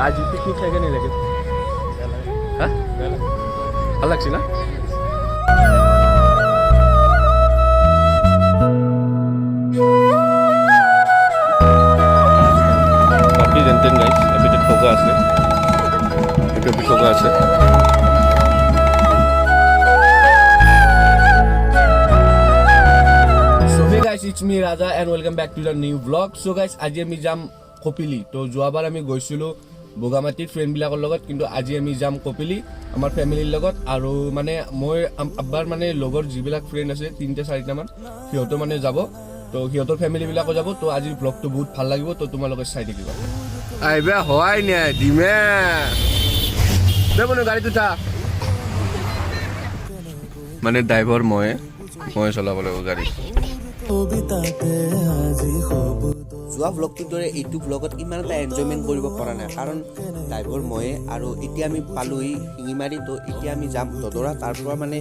आज पिकनिक खाई नहीं लगे हाँ ভাল লাগছে না কাফি জেন্টেন গাইস এপিতে ঠোকা আছে এপিতে ঠোকা আছে So hey guys, it's me Raja and welcome back to the new vlog. So guys, আজি আমি যাম কপিলি তো যোৱাবাৰ আমি গৈছিলো বগামাটিৰ ফ্ৰেন্ড বিলাকৰ লগত কিন্তু আজি আমি যাম কপিলি আমাৰ ফ্যামিলিৰ লগত আৰু মানে মই আব্বাৰ মানে লগৰ যিবিলাক ফ্ৰেন্ড আছে 3-4টা মান সিহঁতো মানে যাব তো সিহঁতৰ ফ্যামিলি বিলাকো যাব তো আজি ব্লগটো বহুত ভাল লাগিব তো তোমালোকে চাই থাকিবা আইবা হয় না দিমে দেবনো গাড়ীটো তা মানে ড্ৰাইভাৰ মই চলাব লাগিব গাড়ী যোৱা ব্লগটোৰ দৰে এইটো ব্লগত ইমান এটা এনজয়মেণ্ট কৰিব পৰা নাই কাৰণ ড্ৰাইভাৰ ময়ে আৰু এতিয়া আমি পালোহি শিঙিমাৰি তো এতিয়া আমি যাম দদৰা তাৰ পৰা মানে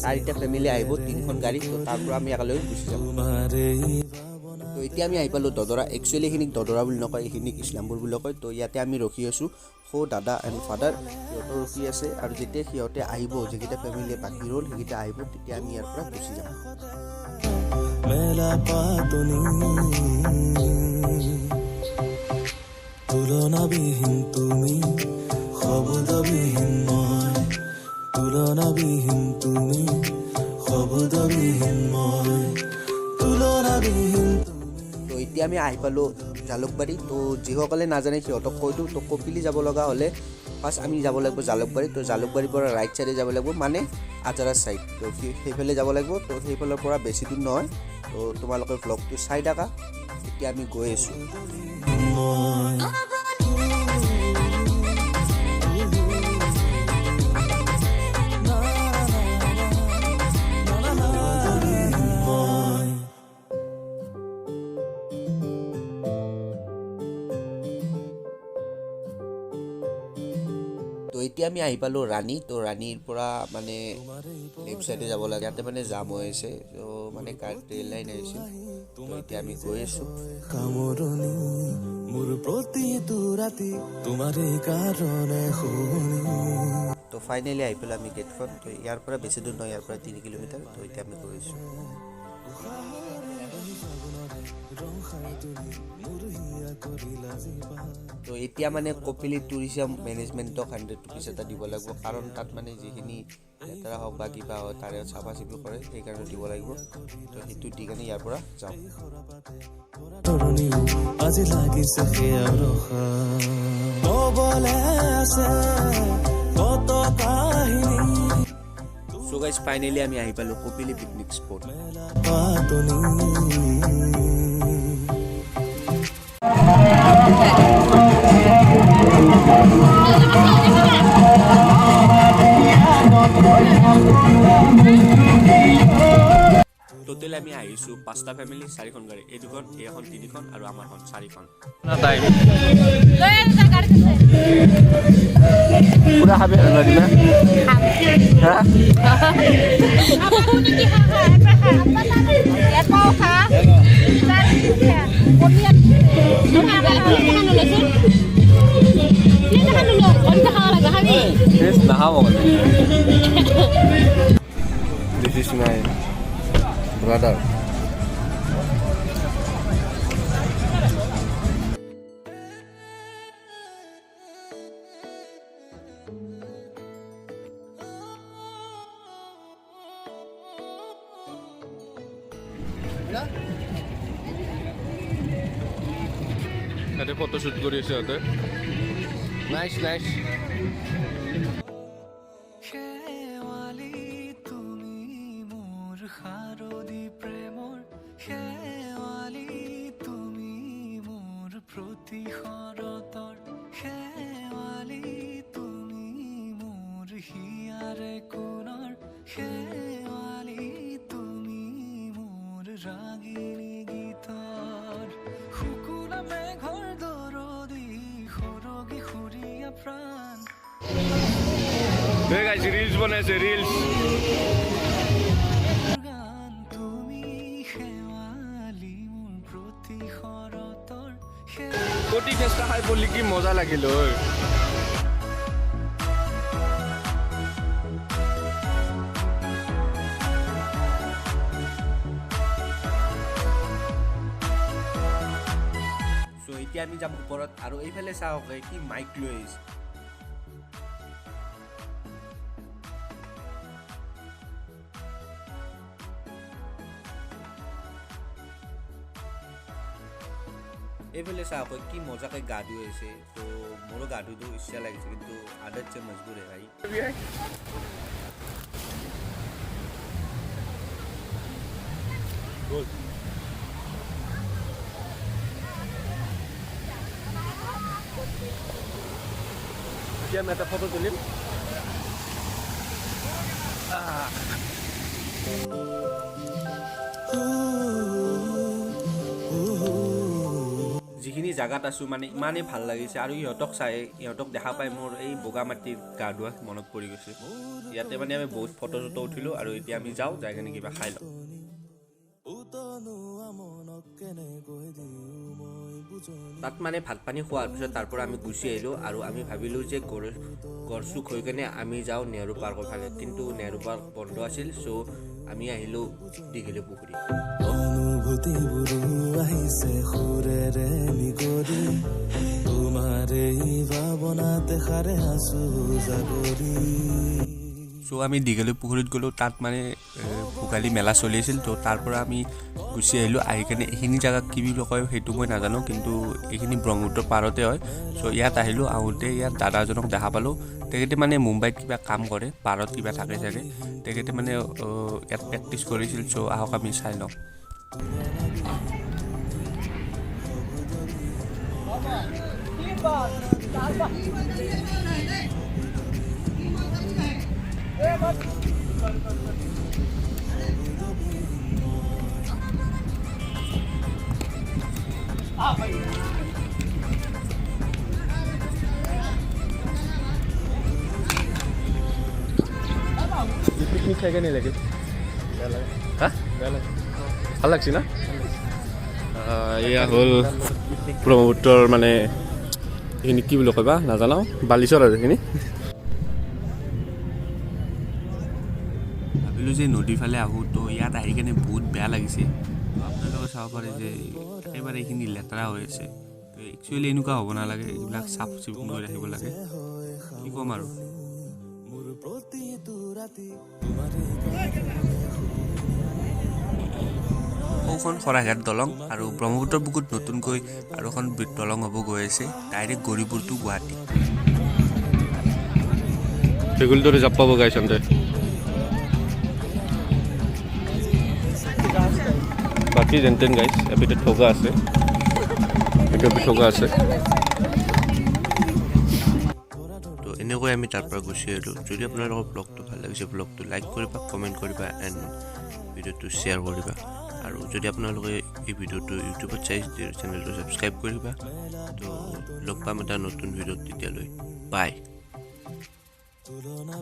4টা ফেমিলি আহিব 3খন গাড়ী তো তাৰ পৰা আমি একেলগে গুচি যাম তো এতিয়া আমি আহি পালোঁ দদৰা একচুৱেলি এইখিনিক দদৰা বুলি নকয় এইখিনিক ইছলামপুৰ বুলি কয় তো ইয়াতে আমি ৰখি আছোঁ সৌ দাদা এণ্ড ফাদাৰ সিহঁতৰ ৰখি আছে আৰু যেতিয়া সিহঁতে আহিব যিকেইটা ফেমিলিয়ে বাকী ৰ'ল সেইকেইটা আহিব তেতিয়া আমি ইয়াৰ পৰা গুচি যাম মেলা পাতনি তুলনাবিহীন তুমি শব্দবিহীন মই তুলনাবিহীন তুমি শব্দবিহীন মই তুলনাবিহীন তো এতিয়া আমি আহি পালোঁ জালুকবাৰী তো যিসকলে নাজানে সিহঁতক কৈ দিওঁ তো কপিলি যাব লগা হ'লে ফাৰ্ষ্ট আমি যাব লাগিব জালুকবাৰী তো জালুকবাৰীৰ পৰা ৰাইট চাইডে যাব লাগিব মানে আজাৰা চাইড তো সেইফালে যাব লাগিব তো সেইফালৰ পৰা বেছি দূৰ নহয় তো তোমালোকে ব্লগটো চাই থাকা এতিয়া আমি গৈ আছোঁ তো এতিয়া আমি আহি পালোঁ ৰাণী তো ৰাণীৰ পৰা মানে লেফ্ট চাইডে যাব লাগে ইয়াতে মানে জাম হৈ আছে তো মানে ৰেল লাইন আহিছিল তো এতিয়া আমি গৈ আছোঁ তো ফাইনেলি আহি পেলাই আমি গেটখন তো ইয়াৰ পৰা বেছি দূৰ নহয় ইয়াৰ পৰা 3 কিলোমিটাৰ তো এতিয়া আমি গৈ আছোঁ তো এতিয়া মানে কপিলি টুৰিজম মেনেজমেণ্টক 100% এটা দিব লাগিব কাৰণ তাত মানে যিখিনি লেতেৰা হওক বা কিবা হয় তাৰে চাফা চিফি কৰে সেইকাৰণে দিব লাগিব তো সেইটো দি কাৰণে ইয়াৰ পৰা যাওঁ So guys, finally আমি আহি পালোঁ কপিলি পিকনিক স্পট টোটেল আমি আহিছোঁ 5টা ফেমিলি 4খন গাড়ী এই দুখন এইখন 3খন আৰু আমাৰখন 4খন টাইম পুৰা খাবে লাগি না হ্যাঁ This is my brother. Ada foto shoot করে এসে আছে nice nice Hey guys, reels बनाइছে reels কোটি এটা খাই পলি কি মজা লাগিল ঐ সো এতিয়া আমি যাম ওপৰত আৰু এইফালে চাওক কি মাইক লৈ আহিছে এইফালে চাওক কি মজাকে গা ধুই আছে তো মোৰো গা ধুই ইচ্ছা লাগিছে কিন্তু আদত যে মজবুৰ হে ভাই এতিয়া আমি এটা ফটো তুলিম যিখিনি জাগাত আছো মানে ইমানেই ভাল লাগিছে আৰু ইহঁতক চাই ইহঁতক দেখা পাই মোৰ এই বগা মাটিৰ গা ধোৱা মনত পৰি গৈছে ইয়াতে মানে আমি বহুত ফটো চটো উঠিলো আৰু এতিয়া আমি যাওঁ যাই কিনে কিবা খাই লওঁ তাত মানে ভাত পানী খোৱাৰ পিছত তাৰ পৰা আমি গুচি আহিলোঁ আৰু আমি ভাবিলোঁ যে গড়চুক হৈ কিনে আমি যাওঁ নেহৰু পাৰ্কৰ ফালে কিন্তু নেহৰু পাৰ্ক বন্ধ আছিল চ' আমি আহিলোঁ দীঘলী পুখুৰী চ' আমি দীঘলী পুখুৰীত গ'লোঁ তাত মানে ভোগালী মেলা চলি আছিল তো তাৰ পৰা আমি গুচি আহিলোঁ আহি কিনে এইখিনি জেগা কি বুলি কয় সেইটো মই নাজানো কিন্তু এইখিনি ব্ৰহ্মপুত্ৰৰ পাৰতে হয় চ' ইয়াত আহিলোঁ আহোঁতে ইয়াত দাদাজনক দেখা পালোঁ তেখেতে মানে মুম্বাইত কিবা কাম কৰে পাৰত কিবা থাকে চাগে তেখেতে মানে ইয়াত প্ৰেক্টিছ কৰিছিল চ' আহক আমি চাই লওঁ পিকনিক খাই কেনে লাগে হা ভাল লাগছে না এয়া হ'ল ব্ৰহ্মপুত্ৰৰ মানে এইখিনি কি বুলি কবা নাজানো বালিচৰ আৰু এইখিনি ভাবিলোঁ যে নদীৰ ফালে আহোঁ তো ইয়াত আহি কেনে বহুত বেয়া লাগিছে আপোনালোকে চাব পাৰে যে একেবাৰে এইখিনি লেতেৰা হৈ আছে তো একচুৱেলি এনেকুৱা হ'ব নালাগে এইবিলাক চাফ চিকুণ কৰি ৰাখিব লাগে কি ক'ম আৰু সৌখন শৰাইঘাট দলং আৰু ব্ৰহ্মপুত্ৰৰ বুকুত নতুনকৈ আৰু এখন দলং হ'ব গৈ আছে ডাইৰেক্ট গৌৰীপুৰ টু গুৱাহাটী দীঘলীটোৰে যাব পাব গাইছন্তে বাকী যেনতেন গাইছ এবিধ ঠগা আছে ঠগা আছে তো এনেকৈ আমি তাৰ পৰা গুচি আহিলোঁ যদি আপোনালোকৰ ব্লগটো ভাল লাগিছে ব্লগটো লাইক কৰিবা কমেণ্ট কৰিবা এণ্ড ভিডিঅ'টো শ্বেয়াৰ কৰিবা আৰু যদি আপোনালোকে এই ভিডিঅ'টো ইউটিউবত চাই চেনেলটো ছাবস্ক্ৰাইব কৰিবা তো লগ পাম এটা নতুন ভিডিঅ'ত তেতিয়ালৈ বাই তুলনা